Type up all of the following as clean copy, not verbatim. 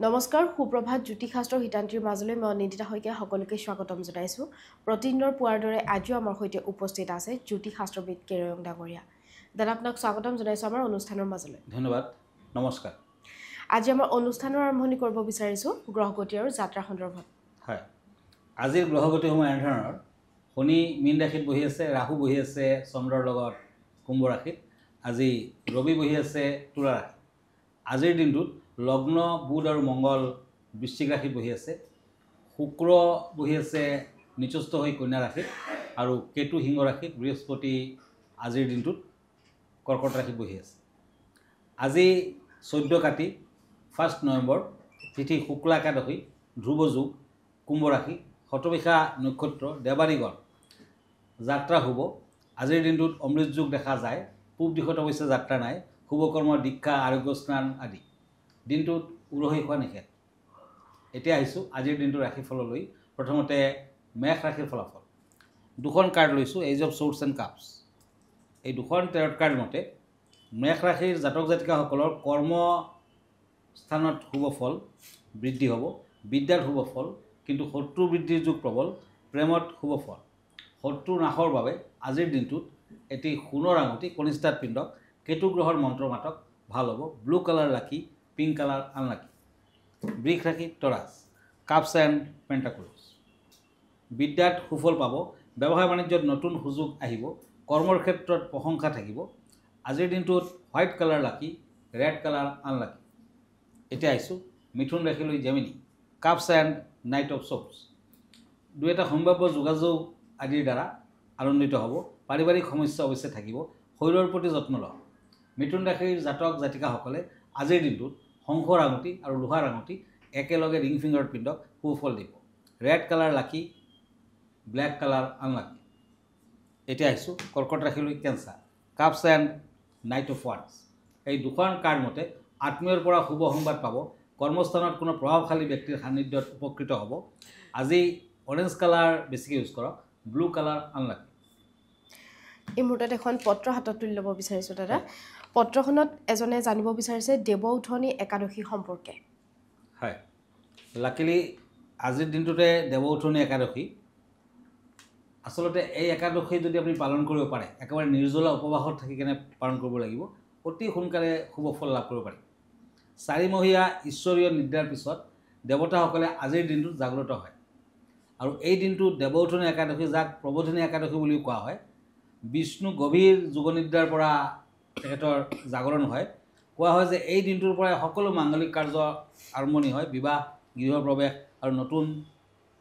নমস্কাৰ সুপ্ৰভাত জ্যোতিষাস্ত্ৰ হিতান্তিৰ মাজলৈ মই নিদিতা হৈকে সকলোকে স্বাগতম জনাইছোঁ প্ৰতিদিনৰ পুৱাৰ দৰে আজিও আমাৰ সৈতে উপস্থিত আছে জ্যোতিষাস্ত্ৰবিদ কেৰং ডাঙৰীয়া দাদা আপোনাক স্বাগতম জনাইছোঁ আমাৰ অনুষ্ঠানৰ মাজলৈ ধন্যবাদ নমস্কাৰ আজি আমাৰ অনুষ্ঠানৰ আৰম্ভণি কৰিব বিচাৰিছোঁ গ্ৰহগতি আৰু যাত্ৰা সন্দৰ্ভত হয় আজিৰ গ্ৰহগতিসমূহ এনেধৰণৰ শনি মীন ৰাশিত বহি আছে ৰাহু বহি আছে চন্দ্ৰৰ লগত কুম্ভ ৰাশিত আজি ৰবি বহি আছে তুলা ৰাশিত আজিৰ দিনটোত লগ্ন বুধ আৰু মংগল বৃশ্চিক ৰাশিত বহি আছে শুক্ৰ বহি আছে নিচস্থ হৈ কন্যা ৰাশিত আৰু কেতু সিংহ ৰাশিত বৃহস্পতি আজিৰ দিনটোত কৰ্কট ৰাশিত বহি আছে আজি 14 কাতি 1 নৱেম্বৰ তিথি শুক্লা একাদশী ধ্ৰুৱ যোগ কুম্ভ ৰাশি শতবিশা নক্ষত্ৰ দেৱাৰীগণ যাত্ৰা হ'ব আজিৰ দিনটোত অমৃত যোগ দেখা যায় পূব দিশত অৱশ্যে যাত্ৰা নাই শুভকৰ্ম দীক্ষা আৰোগ্য স্নান আদি দিনটোত উৰহি খোৱা নিষেধ এতিয়া আহিছোঁ আজিৰ দিনটোৰ ৰাশিফললৈ প্ৰথমতে মেষ ৰাশিৰ ফলাফল দুখন কাৰ্ড লৈছোঁ ace of swords and cups এই দুখন টেৰট কাৰ্ড মতে মেষ ৰাশিৰ জাতক জাতিকাসকলৰ কৰ্ম স্থানত শুভ ফল বৃদ্ধি হ'ব বিদ্যাত শুভ ফল কিন্তু শত্ৰু বৃদ্ধিৰ যুগ প্ৰবল প্ৰেমত শুভ ফল শত্ৰু নাশৰ বাবে আজিৰ দিনটোত এটি সোণৰ আঙুঠি কনিষ্ঠাত পিণ্ডক কেতু গ্ৰহৰ মন্ত্ৰ মাতক ভাল হ'ব ব্লু কালাৰ লাকি পিংক কালাৰ আনলাকি বৃষ ৰাশি তৰাছ কাপছ এণ্ড পেণ্টাকুলছ বিদ্যাত সুফল পাব ব্যৱসায় বাণিজ্যত নতুন সুযোগ আহিব কৰ্মৰ ক্ষেত্ৰত প্ৰশংসা থাকিব আজিৰ দিনটোত white colour lucky red colour unlucky এতিয়া আহিছোঁ মিথুন ৰাশিলৈ Gemini cups and knight of chops দুই এটা সম্ভাৱ্য যোগাযোগ আদিৰ দ্বাৰা আনন্দিত হ'ব পাৰিবাৰিক সমস্যা অৱশ্যে থাকিব শৰীৰৰ প্ৰতি যত্ন লওক মিথুন ৰাশিৰ জাতক জাতিকাসকলে আজিৰ দিনটোত শংখৰ আঙুঠি আৰু লোহাৰ আঙুঠি একেলগে ৰিং ফিংগাৰত পিন্ধক সুফল দিব red colour lucky black colour unlucky এতিয়া আহিছোঁ কৰ্কট ৰাশিলৈ cancer cups and knight of ওৱান্স এই দুখন কাৰ্ড মতে আত্মীয়ৰ পৰা শুভ সংবাদ পাব কৰ্মস্থানত কোনো প্ৰভাৱশালী ব্যক্তিৰ সান্নিধ্যত উপকৃত হ'ব আজি অৰেঞ্জ কালাৰ বেছিকৈ ইউজ কৰক ব্লু কালাৰ আনলাকি এই মুহূৰ্তত এখন পত্ৰ হাতত তুলি ল'ব বিচাৰিছোঁ দাদা পত্ৰখনত এজনে জানিব বিচাৰিছে দেৱউঠনি একাদশী সম্পৰ্কে হয় লাকিলি আজিৰ দিনটোতে দেৱউঠনি একাদশী আচলতে এই একাদশী যদি আপুনি পালন কৰিব পাৰে একেবাৰে নিৰ্জলা উপবাসত থাকি কেনে পালন কৰিব লাগিব অতি সোনকালে শুভ ফল লাভ কৰিব পাৰি 4 মহীয়া ঈশ্বৰীয় নিদ্ৰাৰ পিছত দেৱতাসকলে আজিৰ দিনটোত জাগ্ৰত হয় আৰু এই দিনটো দেৱউঠনি একাদশী যাক প্ৰবোধনী একাদশী বুলিও কোৱা হয় বিষ্ণু গভীৰ যোগনিদ্ৰাৰ পৰা তেখেতৰ জাগৰণ হয় কোৱা হয় যে এই দিনটোৰ পৰাই সকলো মাংগলিক কাৰ্য আৰম্ভণি হয় বিবাহ গৃহপ্ৰৱেশ আৰু নতুন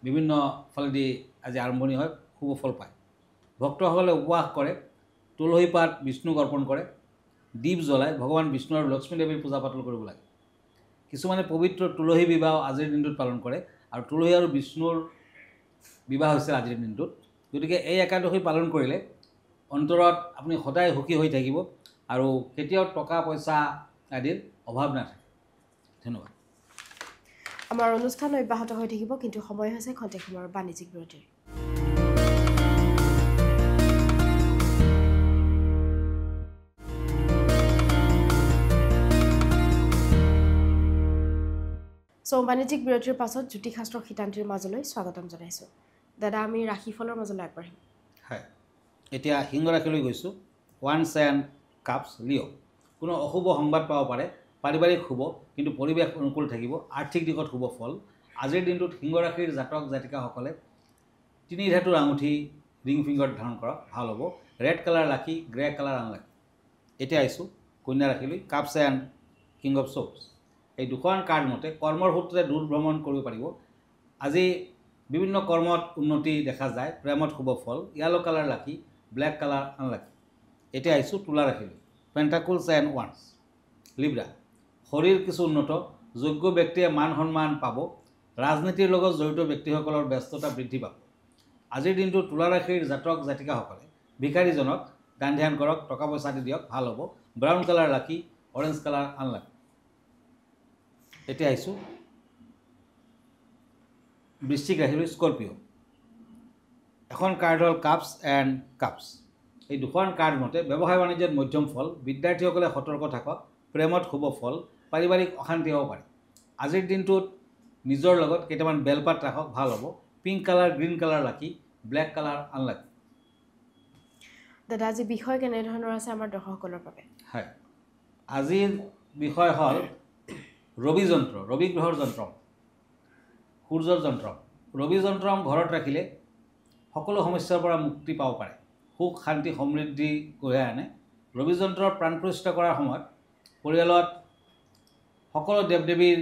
বিভিন্ন ফলেদি আজি আৰম্ভণি হয় শুভ ফল পায় ভক্তসকলে উপবাস কৰে তুলসী পাত বিষ্ণুক অৰ্পণ কৰে দীপ জ্বলায় ভগৱান বিষ্ণু আৰু লক্ষ্মী দেৱীৰ পূজা পাতল কৰিব লাগে কিছুমানে পবিত্ৰ তুলসী বিবাহ আজিৰ দিনটোত পালন কৰে আৰু তুলসী আৰু বিষ্ণুৰ বিবাহ হৈছিল আজিৰ দিনটোত গতিকে এই একাদশী পালন কৰিলে অন্তৰত আপুনি সদায় সুখী হৈ থাকিব আৰু কেতিয়াও টকা পইচা আদিৰ অভাৱ নাথাকে ধন্যবাদ আমাৰ অনুষ্ঠান অব্যাহত হৈ থাকিব কিন্তু সময় হৈছে খন্তেক সময়ৰ বাণিজ্যিক বিৰতিৰ বাণিজ্যিক বিৰতিৰ পাছত জ্যোতিষাস্ত্ৰ হিতান্তিৰ মাজলৈ স্বাগতম জনাইছোঁ দাদা আমি ৰাশিফলৰ মাজলৈ আগবাঢ়িম হয় এতিয়া সিংহ ৰাশিলৈ গৈছোঁ ওৱান্স এণ্ড কাপছ লিঅ' কোনো অশুভ সংবাদ পাব পাৰে পাৰিবাৰিক শুভ কিন্তু পৰিৱেশ অনুকূল থাকিব আৰ্থিক দিশত শুভ ফল আজিৰ দিনটোত সিংহ ৰাশিৰ জাতক জাতিকাসকলে 3 ধাতুৰ আঙুঠি ৰিং ফিংগাৰত ধাৰণ কৰক ভাল হ'ব ৰেড কালাৰ লাকি গ্ৰে কালাৰ আনলাকি এতিয়া আহিছোঁ কন্যা ৰাশিলৈ কাপছ এণ্ড কিং অফ চপছ এই দুখন কাৰ্ড মতে কৰ্মৰ সূত্ৰে দূৰ ভ্ৰমণ কৰিব পাৰিব আজি বিভিন্ন কৰ্মত উন্নতি দেখা যায় প্ৰেমত শুভ ফল yellow colour lucky black colour unlucky এতিয়া আহিছোঁ তুলা ৰাশিলৈ পেণ্টাকুলছ এণ্ড ওৱান্স লিব্ৰা শৰীৰ কিছু উন্নত যোগ্য ব্যক্তিয়ে মান সন্মান পাব ৰাজনীতিৰ লগত জড়িত ব্যক্তিসকলৰ ব্যস্ততা বৃদ্ধি পাব আজিৰ দিনটো তুলা ৰাশিৰ জাতক জাতিকাসকলে ভিখাৰীজনক দান ধ্যান কৰক টকা পইচা দি দিয়ক ভাল হ'ব ব্ৰাউন কালাৰ লাকি অৰেঞ্জ কালাৰ আনলাকি এতিয়া আহিছোঁ বৃশ্চিক ৰাশিলৈ স্কৰ্পিঅ এখন কাৰ্ড হ'ল কাপছ এণ্ড কাপছ এই দুখন কাৰ্ড মতে ব্যৱসায় বাণিজ্যত মধ্যম ফল বিদ্যাৰ্থীসকলে সতৰ্ক থাকক প্ৰেমত শুভ ফল পাৰিবাৰিক অশান্তি হ'ব পাৰে আজিৰ দিনটোত নিজৰ লগত কেইটামান বেলপাত ৰাখক, ভাল হ'ব। Pink colour, green colour lucky, black colour unlucky. দাদা আজি বিষয় কেনেধৰণৰ আছে আমাৰ দৰ্শকসকলৰ বাবে? হয়, আজিৰ বিষয় হ'ল ৰবি যন্ত্ৰ, ৰবি গ্ৰহৰ যন্ত্ৰম, সূৰ্যৰ যন্ত্ৰম। ৰবি যন্ত্ৰম ঘৰত ৰাখিলে সকলো সমস্যাৰ পৰা মুক্তি পাব পাৰে, সুখ শান্তি সমৃদ্ধি কঢ়িয়াই আনে। ৰবি যন্ত্ৰৰ প্ৰাণ প্ৰতিষ্ঠা কৰাৰ সময়ত পৰিয়ালত সকলো দেৱ দেৱীৰ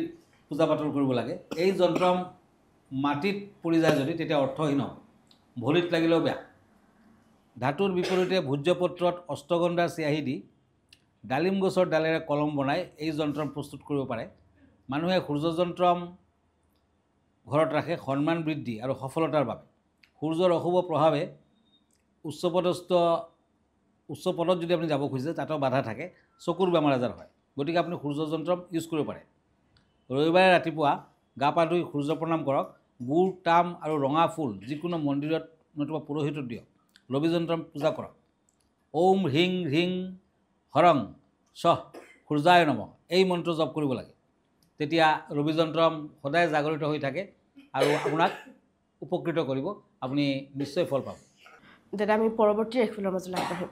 পূজা পাতল কৰিব লাগে। এই যন্ত্ৰম মাটিত পৰি যায় যদি তেতিয়া অৰ্থহীন হ'ব, ভৰিত লাগিলেও বেয়া। ধাতুৰ বিপৰীতে ভোজ্যপত্ৰত অষ্টগন্ধাৰ চিয়াহী দি ডালিম গছৰ ডালেৰে কলম বনাই এই যন্ত্ৰম প্ৰস্তুত কৰিব পাৰে। মানুহে সূৰ্য যন্ত্ৰম ঘৰত ৰাখে সন্মান বৃদ্ধি আৰু সফলতাৰ বাবে। সূৰ্যৰ অশুভ প্ৰভাৱে উচ্চ পদত যদি আপুনি যাব খুজিছে তাতেও বাধা থাকে, চকুৰ বেমাৰ আজাৰ হয়। গতিকে আপুনি সূৰ্য যন্ত্ৰম ইউজ কৰিব পাৰে। ৰবিবাৰে ৰাতিপুৱা গা পা ধুই সূৰ্য প্ৰণাম কৰক। গুড়, তাম আৰু ৰঙা ফুল যিকোনো মন্দিৰত নতুবা পুৰোহিতক দিয়ক। ৰবি যন্ত্ৰম পূজা কৰক। ওম হ্ৰিং হ্ৰিং হৰং স্বঃ সূৰ্যায় নমঃ এই মন্ত্ৰ জপ কৰিব লাগে। তেতিয়া ৰবি যন্ত্ৰম সদায় জাগৰিত হৈ থাকে আৰু আপোনাক উপকৃত কৰিব, আপুনি নিশ্চয় ফল পাব। দাদা আমি পৰৱৰ্তী ৰাশিফলৰ মাজলৈ আগবাঢ়িম।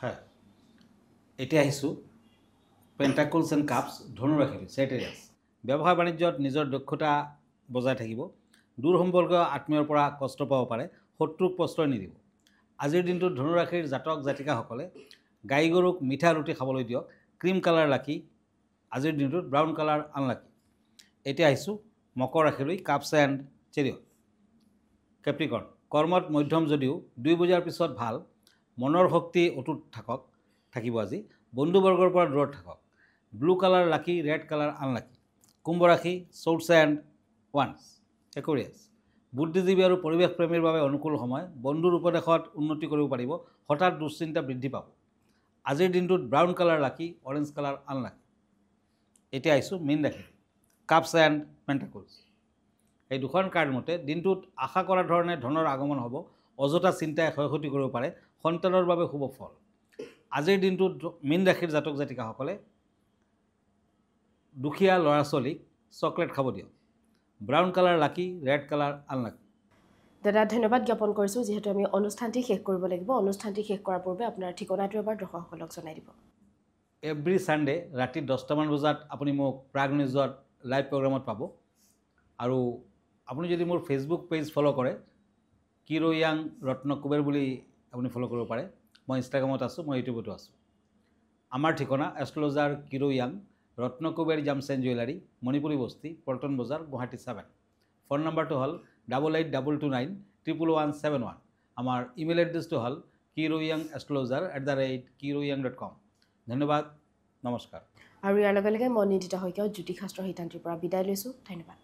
হয়, এতিয়া আহিছোঁ পেণ্টাকলছ এণ্ড কাপছ, ধনু ৰাশিটো, চেটেৰিয়াছ। ব্যৱসায় বাণিজ্যত নিজৰ দক্ষতা বজাই থাকিব। দূৰ সম্পৰ্কীয় আত্মীয়ৰ পৰা কষ্ট পাব পাৰে, শত্ৰুক প্ৰশ্ৰয় নিদিব। আজিৰ দিনটোত ধনু ৰাশিৰ জাতক জাতিকাসকলে গাই গৰুক মিঠা ৰুটি খাবলৈ দিয়ক। ক্ৰীম কালাৰ লাকি, আজিৰ দিনটোত ব্ৰাউন কালাৰ আনলাকি। এতিয়া আহিছোঁ মকৰ ৰাশিলৈ, কাপছ এণ্ড চেৰিয়ট। কেপ্ৰিকৰ্ণ, কৰ্মত মধ্যম যদিও 2 বজাৰ পিছত ভাল। মনৰ শক্তি অটুট থাকিব আজি। বন্ধুবৰ্গৰ পৰা দূৰত থাকক। Blue colour lucky, red colour unlucky. কুম্ভ ৰাশি, চৰ্টছ এণ্ড ওৱান্স। একুৰিয়াছ, বুদ্ধিজীৱী আৰু পৰিৱেশ প্ৰেমীৰ বাবে অনুকূল সময়। বন্ধুৰ উপদেশত উন্নতি কৰিব পাৰিব। হঠাৎ দুশ্চিন্তা বৃদ্ধি পাব। আজিৰ দিনটোত ব্ৰাউন কালাৰ লাকি, অৰেঞ্জ কালাৰ আনলাকি। এতিয়া আহিছোঁ মীন ৰাশি, কাপছ এণ্ড পেণ্টাকলছ। এই দুখন কাৰ্ড মতে দিনটোত আশা কৰা ধৰণে ধনৰ আগমন হ'ব। অযথা চিন্তাই ক্ষয়ক্ষতি কৰিব পাৰে। সন্তানৰ বাবে শুভ ফল। আজিৰ দিনটোত মীন ৰাশিৰ জাতক জাতিকাসকলে দুখীয়া ল'ৰা ছোৱালীক চকলেট খাব দিয়ক। Brown colour lucky, red colour unlucky. দাদা ধন্যবাদ জ্ঞাপন কৰিছোঁ। যিহেতু আমি অনুষ্ঠানটি শেষ কৰিব লাগিব, অনুষ্ঠানটি শেষ কৰাৰ পূৰ্বে আপোনাৰ ঠিকনাটো এবাৰ দৰ্শকসকলক জনাই দিব। এভৰি ছানডে ৰাতি 10টামান বজাত আপুনি মোক প্ৰাগ নিউজত লাইভ প্ৰগ্ৰামত পাব। আৰু আপুনি যদি মোৰ ফেচবুক পেজ ফ'ল' কৰে, কিৰো য়াং ৰত্ন কুবেৰ বুলি আপুনি ফ'ল' কৰিব পাৰে। মই ইনষ্টাগ্ৰামত আছোঁ, মই ইউটিউবতো আছোঁ। আমাৰ ঠিকনা এষ্ট্ৰলজাৰ কিৰো য়াং, Ratna Kuber gems and jewellery, Manipuri Basti, Paltan বজাৰ, গুৱাহাটী 7। ফোন নম্বৰটো হ'ল 8822291171। আমাৰ ইমেইল এড্ৰেছটো হ'ল kiroyangastrologer@kiroyang.com। ধন্যবাদ, নমস্কাৰ। আৰু ইয়াৰ লগে লগে মই নিদিতা শইকীয়াও জ্যোতিষশাস্ত্ৰ সিদ্ধান্তিৰ পৰা বিদায় লৈছোঁ। ধন্যবাদ।